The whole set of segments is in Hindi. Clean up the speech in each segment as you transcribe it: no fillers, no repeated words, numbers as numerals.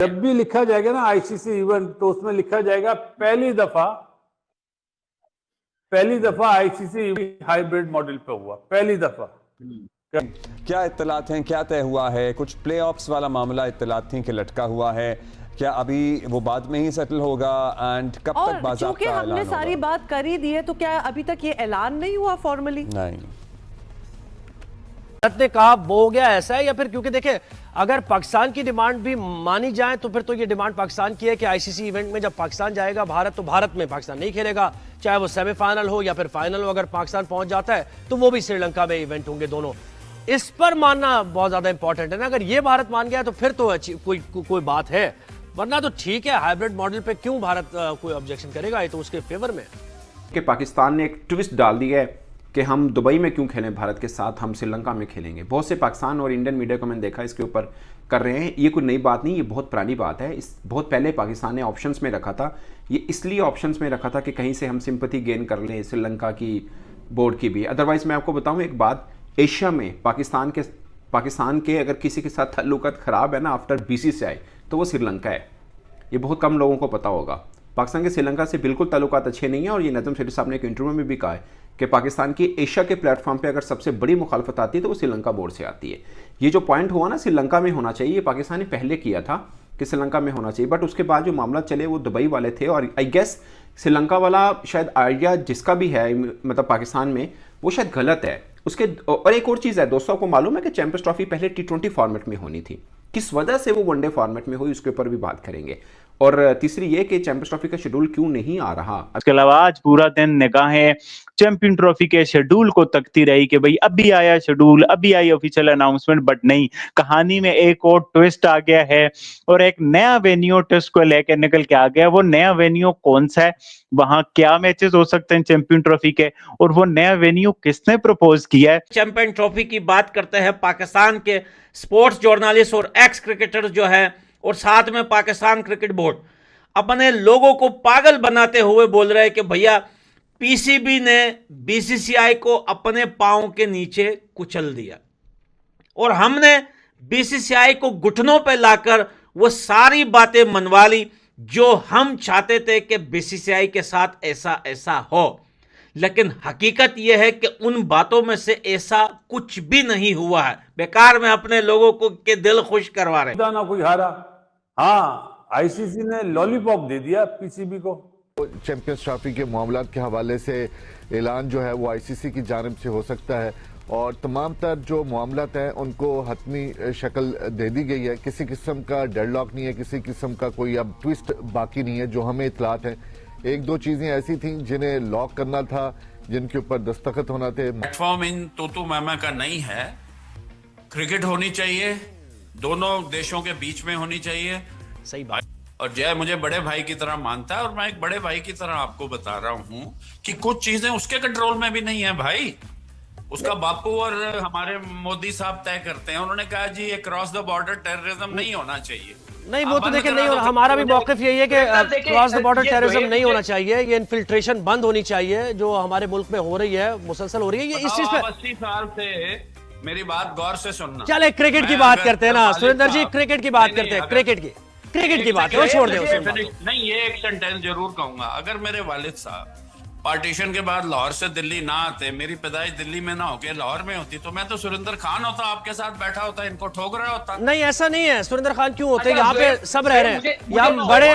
जब भी लिखा जाएगा ना आईसीसी इवेंट, तो उसमें लिखा जाएगा पहली दफा आईसीसी हाइब्रिड मॉडल पे हुआ, पहली दफा। क्या इत्तलात हैं, क्या तय हुआ है? कुछ प्लेऑफ्स वाला मामला इत्तलात थी कि लटका हुआ है, क्या अभी वो बाद में ही सेटल होगा एंड कब तक बाज़ाब्ता क्योंकि ऐलान हमने सारी होगा? बात कर ही दी है, तो क्या अभी तक ये ऐलान नहीं हुआ फॉर्मली? नहीं, भारत ने कहा वो हो गया ऐसा है, या फिर क्योंकि देखिए अगर पाकिस्तान की डिमांड भी मानी जाए तो फिर तो ये डिमांड पाकिस्तान की है कि आईसीसी इवेंट में जब पाकिस्तान जाएगा भारत, तो भारत में पाकिस्तान नहीं खेलेगा, चाहे वो सेमीफाइनल हो या फिर फाइनल हो। अगर पाकिस्तान पहुंच जाता है तो वो भी श्रीलंका में इवेंट होंगे दोनों। इस पर मानना बहुत ज्यादा इंपॉर्टेंट है ना। अगर ये भारत मान गया तो फिर तो अच्छी कोई बात है, वरना तो ठीक है। हाइब्रिड मॉडल पे क्यों भारत कोई ऑब्जेक्शन करेगा? ये तो उसके फेवर में कि पाकिस्तान ने एक ट्विस्ट डाल दिया है कि हम दुबई में क्यों खेलें भारत के साथ, हम श्रीलंका में खेलेंगे। बहुत से पाकिस्तान और इंडियन मीडिया को मैंने देखा इसके ऊपर कर रहे हैं। ये कोई नई बात नहीं, ये बहुत पुरानी बात है। इस बहुत पहले पाकिस्तान ने ऑप्शंस में रखा था। ये इसलिए ऑप्शंस में रखा था कि कहीं से हम सिंपैथी गेन कर लें श्रीलंका की बोर्ड की भी। अदरवाइज मैं आपको बताऊँ एक बात, एशिया में पाकिस्तान के अगर किसी के साथ ताल्लुकात ख़राब है ना आफ्टर बीसीसीआई, तो वो श्रीलंका है। ये बहुत कम लोगों को पता होगा। पाकिस्तान के श्रीलंका से बिल्कुल ताल्लुकात अच्छे नहीं है। और ये नज़म शरीफ साहब ने एक इंटरव्यू में भी कहा है कि पाकिस्तान की एशिया के प्लेटफॉर्म पे अगर सबसे बड़ी मुखालफत आती है तो वो श्रीलंका बोर्ड से आती है। ये जो पॉइंट हुआ ना श्रीलंका में होना चाहिए, ये पाकिस्तान ने पहले किया था कि श्रीलंका में होना चाहिए, बट उसके बाद जो मामला चले वो दुबई वाले थे। और आई गेस श्रीलंका वाला शायद आइडिया जिसका भी है, मतलब पाकिस्तान में, वो शायद गलत है उसके। और एक और चीज़ है दोस्तों, आपको मालूम है कि चैंपियंस ट्रॉफी पहले T20 फॉर्मेट में होनी थी, किस वजह से वो वनडे फॉर्मेट में हुई उसके ऊपर भी बात करेंगे। और तीसरी ये कि चैंपियंस ट्रॉफी का शेड्यूल क्यों नहीं आ रहा। इसके अलावा आज पूरा दिन निगाहें चैंपियन ट्रॉफी के शेड्यूल को तकती रही कि भाई अभी आया शेड्यूल, अभी आई ऑफिशियल अनाउंसमेंट, बट नहीं, कहानी में एक और ट्विस्ट आ गया है और एक नया वेन्यू टेस्ट को लेकर निकल के आ गया। वो नया वेन्यू कौन सा है, वहां क्या मैचेस हो सकते हैं चैंपियन ट्रॉफी के, और वो नया वेन्यू किसने प्रपोज किया है। चैंपियन ट्रॉफी की बात करते हैं, पाकिस्तान के स्पोर्ट्स जर्नलिस्ट और एक्स क्रिकेटर जो है, और साथ में पाकिस्तान क्रिकेट बोर्ड अपने लोगों को पागल बनाते हुए बोल रहे हैं कि भैया पीसीबी ने बीसीसीआई को अपने पांव के नीचे कुचल दिया और हमने बीसीसीआई को घुटनों पे लाकर वो सारी बातें मनवा ली जो हम चाहते थे कि बीसीसीआई के साथ ऐसा ऐसा हो। लेकिन हकीकत यह है कि उन बातों में से ऐसा कुछ भी नहीं हुआ है। बेकार में अपने लोगों को के दिल खुश करवा रहे हैं। ना कोई हारा, हाँ आईसीसी ने लॉलीपॉप दे दिया पीसीबी को। चैंपियंस ट्रॉफी के मामला के हवाले से ऐलान जो है वो आईसीसी की जानिब से हो सकता है और तमाम तर जो मामलात हैं उनको हतमी शक्ल दे दी गई है। किसी किस्म का डेडलॉक नहीं है, किसी किस्म का कोई अब ट्विस्ट बाकी नहीं है। जो हमें इतलात हैं, एक दो चीजें ऐसी थी जिन्हें लॉक करना था, जिनके ऊपर दस्तखत होना थे। प्लेटफॉर्म इन तोतू मामा का नहीं है। क्रिकेट होनी चाहिए, दोनों देशों के बीच में होनी चाहिए। सही बात। और जय मुझे बड़े भाई की तरह मानता है और मैं एक बड़े भाई की तरह आपको बता रहा हूं कि कुछ चीजें उसके कंट्रोल में भी नहीं है भाई। उसका बापू और हमारे मोदी साहब तय करते हैं। उन्होंने कहा जी ये क्रॉस द बॉर्डर टेररिज्म नहीं होना चाहिए। नहीं, वो तो देखिए नहीं, और हमारा भी मौक़िफ़ यही है कि क्रॉस द बॉर्डर टेररिज्म नहीं होना चाहिए। ये इन्फिल्ट्रेशन बंद होनी चाहिए जो हमारे मुल्क में हो रही है, मुसलसल हो रही है। ये इस चीज पे 80 साल से मेरी बात गौर से सुनना। चले क्रिकेट की बात करते हैं ना सुरेंद्र जी, क्रिकेट की बात करते हैं। क्रिकेट की बात है, वो छोड़ दे उसे। नहीं, ये एक सेंटेंस जरूर कहूंगा। अगर मेरे वालिद साहब पार्टीशन के बाद लाहौर से दिल्ली ना आते, मेरी पैदाइश दिल्ली में ना होके लाहौर में होती, तो मैं तो सुरेंद्र खान होता, आपके साथ बैठा होता, इनको ठोक रहा होता। नहीं, ऐसा नहीं है। सुरेंद्र खान क्यों होते? यहाँ पे सब रह रहे हैं, यहाँ बड़े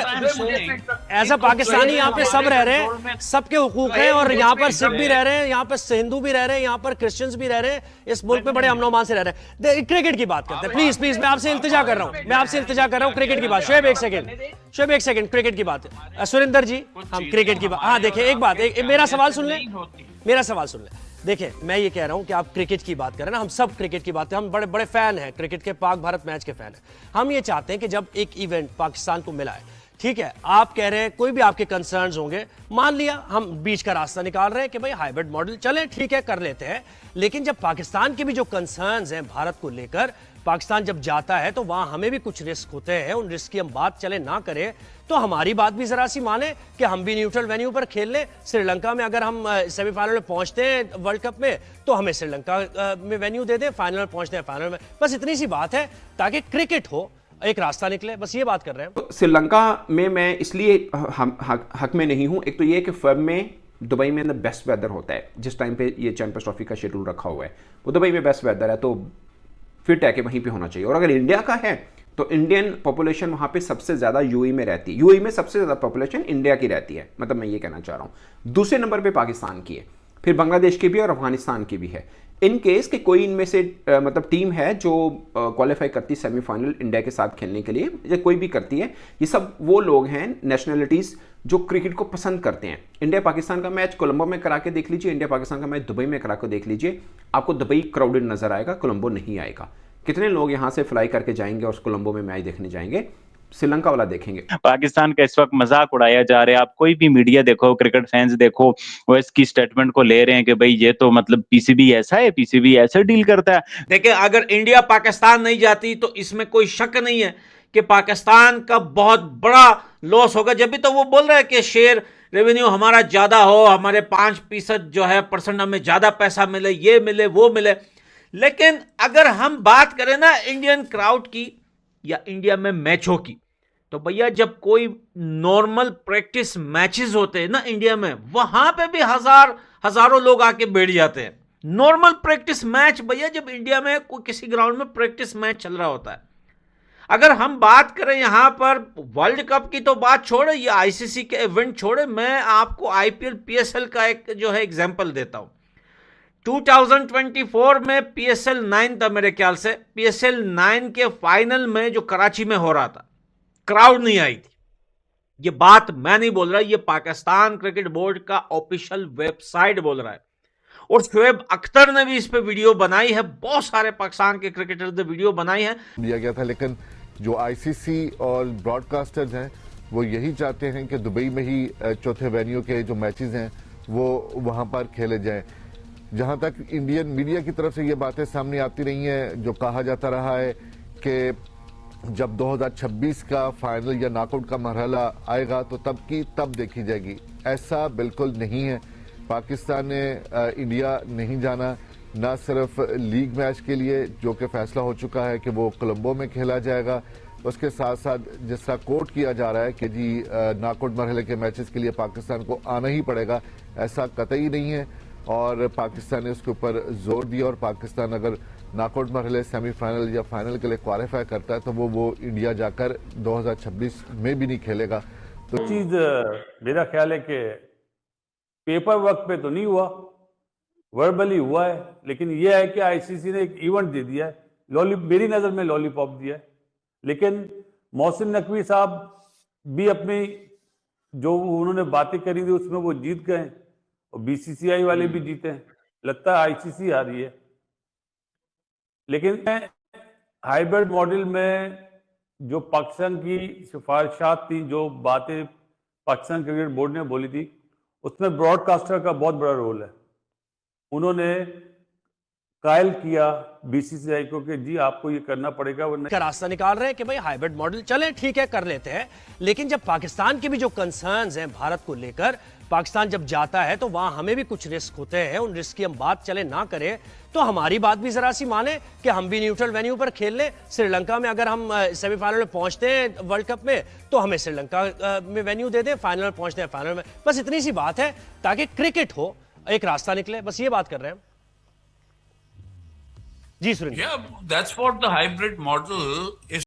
एज अ पाकिस्तानी यहाँ पे सब रह रहे हैं, सबके हुकूक हैं। और यहाँ पर सिख भी रह रहे हैं, यहाँ पर हिंदू भी रह रहे हैं, यहाँ पर क्रिश्चियंस भी रह रहे हैं। इस मुल्क में बड़े अमन मान से रह रहे हैं। क्रिकेट की बात करते हैं, प्लीज प्लीज, मैं आपसे इल्तिजा कर रहा हूँ, मैं आपसे इल्तिजा कर रहा हूँ। क्रिकेट की बात, शोएब एक सेकंड, क्रिकेट की बात। सुरेंद्र जी, हम क्रिकेट की बात, हाँ देखिए एक बात, मेरा सवाल सुन ले, मेरा सवाल सुन ले। देखिए मैं ये कह रहा हूं कि आप क्रिकेट की बात करें ना, हम सब क्रिकेट की बात, हम बड़े बड़े फैन हैं क्रिकेट के, पाक भारत मैच के फैन हैं। हम ये चाहते हैं कि जब एक इवेंट पाकिस्तान को मिला है, ठीक है, आप कह रहे हैं कोई भी आपके कंसर्न्स होंगे, मान लिया, हम बीच का रास्ता निकाल रहे हैं कि भाई हाइब्रिड मॉडल चले, ठीक है, कर लेते हैं। लेकिन जब पाकिस्तान के भी जो कंसर्न्स हैं भारत को लेकर, पाकिस्तान जब जाता है तो वहां हमें भी कुछ रिस्क होते हैं, उन रिस्क की हम बात चले ना करें तो हमारी बात भी जरा सी माने कि हम भी न्यूट्रल वेन्यू पर खेल लें। श्रीलंका में अगर हम सेमीफाइनल में पहुंचते हैं वर्ल्ड कप में तो हमें श्रीलंका में वेन्यू दे दें, फाइनल में पहुंचते हैं फाइनल में, बस इतनी सी बात है ताकि क्रिकेट हो एक रास्ता निकले, बस ये बात कर रहे हैं। तो श्रीलंका में मैं इसलिए हक में नहीं हूं। एक तो ये कि फर्म में दुबई में द बेस्ट वेदर होता है, जिस टाइम पे ये चैंपियंस ट्रॉफी का शेड्यूल रखा हुआ है वो दुबई में बेस्ट वेदर है, तो फिट है कि वहीं पे होना चाहिए। और अगर इंडिया का है तो इंडियन पॉपुलेशन वहां पे सबसे ज्यादा यूएई में रहती है, यूएई में सबसे ज्यादा पॉपुलेशन इंडिया की रहती है, मतलब मैं ये कहना चाह रहा हूं। दूसरे नंबर पे पाकिस्तान की है, फिर बांग्लादेश की भी और अफगानिस्तान की भी है। इन केस कि कोई इनमें से मतलब टीम है जो क्वालिफाई करती सेमीफाइनल इंडिया के साथ खेलने के लिए, या कोई भी करती है, ये सब वो लोग हैं नेशनलिटीज जो क्रिकेट को पसंद करते हैं। इंडिया पाकिस्तान का मैच कोलंबो में करा के देख लीजिए, इंडिया पाकिस्तान का मैच दुबई में करा के देख लीजिए, आपको दुबई क्राउडेड नजर आएगा, कोलंबो नहीं आएगा। कितने लोग यहां से फ्लाई करके जाएंगे और कोलंबो में मैच देखने जाएंगे, श्रीलंका वाला देखेंगे। पाकिस्तान का इस वक्त मजाक उड़ाया जा रहा है। आप कोई भी मीडिया देखो, क्रिकेट फैंस देखो, वो इसकी स्टेटमेंट को ले रहे हैं कि भाई ये तो मतलब पीसीबी ऐसा है, पीसीबी ऐसे डील करता है। देखिए, अगर इंडिया पाकिस्तान नहीं जाती तो इसमें कोई शक नहीं है कि पाकिस्तान का बहुत बड़ा लॉस होगा। जब भी तो वो बोल रहा है कि शेयर रेवेन्यू हमारा ज्यादा हो, हमारे 5% जो है परसेंट हमें ज्यादा पैसा मिले, ये मिले वो मिले। लेकिन अगर हम बात करें ना इंडियन क्राउड की या इंडिया में मैचों की, तो भैया जब कोई नॉर्मल प्रैक्टिस मैचेस होते हैं ना इंडिया में, वहां पे भी हजारों लोग आके बैठ जाते हैं। नॉर्मल प्रैक्टिस मैच भैया जब इंडिया में कोई किसी ग्राउंड में प्रैक्टिस मैच चल रहा होता है। अगर हम बात करें यहां पर वर्ल्ड कप की तो बात छोड़े, ये आईसीसी के इवेंट छोड़े, मैं आपको आईपीएल पीएसएल का एक जो है एग्जांपल देता हूं। 2024 में पीएसएल 9 था मेरे ख्याल से, पीएसएल 9 के फाइनल में जो कराची में हो रहा था, क्राउड नहीं आई थी। ये बात मैं नहीं बोल रहा, ये पाकिस्तान क्रिकेट बोर्ड का ऑफिशियल वेबसाइट बोल रहा है। और शुएब अख्तर ने भी इस पे वीडियो बनाई है, बहुत सारे पाकिस्तान के क्रिकेटर्स ने वीडियो बनाई है। दिया गया था, लेकिन जो आईसीसी और ब्रॉडकास्टर्स हैं वो यही चाहते हैं कि दुबई में ही चौथे वेन्यू के जो मैचेस हैं वो वहां पर खेले जाएं। जहां तक इंडियन मीडिया की तरफ से ये बातें सामने आती रही हैं, जो कहा जाता रहा है कि जब 2026 का फाइनल या नॉकआउट का मरहला आएगा तो तब देखी जाएगी। ऐसा बिल्कुल नहीं है। पाकिस्तान ने इंडिया नहीं जाना, न सिर्फ लीग मैच के लिए जो कि फैसला हो चुका है कि वो कोलंबो में खेला जाएगा, उसके साथ साथ जिस तरह कोट किया जा रहा है कि जी नॉकआउट मरहले के मैचेस के लिए पाकिस्तान को आना ही पड़ेगा, ऐसा कतई नहीं है। और पाकिस्तान ने उसके ऊपर जोर दिया, और पाकिस्तान अगर नॉकआउट मरहले सेमीफाइनल या फाइनल के लिए क्वालिफाई करता है तो वो इंडिया जाकर 2026 में भी नहीं खेलेगा। तो चीज मेरा ख्याल है कि पेपर वर्क पे तो नहीं हुआ, वर्बली हुआ है, लेकिन यह है कि आईसीसी ने एक इवेंट दे दिया है, मेरी नजर में लॉलीपॉप दिया है। लेकिन मोहसिन नकवी साहब भी अपनी जो उन्होंने बातें करी थी उसमें वो जीत गए, और बीसीसीआई वाले भी जीते हैं। लगता है आईसीसी आ रही है। लेकिन हाइब्रिड मॉडल में जो पाकिस्तान की सिफारिशात थी, जो बातें पाकिस्तान क्रिकेट बोर्ड ने बोली थी, उसमें ब्रॉडकास्टर का बहुत बड़ा रोल है। उन्होंने कायल किया बीसीसीआई को कि जी आपको ये करना पड़ेगा, वरना का रास्ता निकाल रहे हैं कि भाई हाइब्रिड मॉडल चले, ठीक है, कर लेते हैं। लेकिन जब पाकिस्तान के भी जो कंसर्न्स हैं भारत को लेकर, पाकिस्तान जब जाता है तो वहां हमें भी कुछ रिस्क होते हैं, उन रिस्क की हम बात चले ना करें तो हमारी बात भी जरा सी माने कि हम भी न्यूट्रल वेन्यू पर खेल लें। श्रीलंका में अगर हम सेमीफाइनल में पहुंचते हैं वर्ल्ड कप में तो हमें श्रीलंका में वेन्यू दे दें, फाइनल में पहुंचते हैं फाइनल में, बस इतनी सी बात है ताकि क्रिकेट हो, एक रास्ता निकले, बस ये बात कर रहे हैं जी Surendra. Yeah, that's what the hybrid model is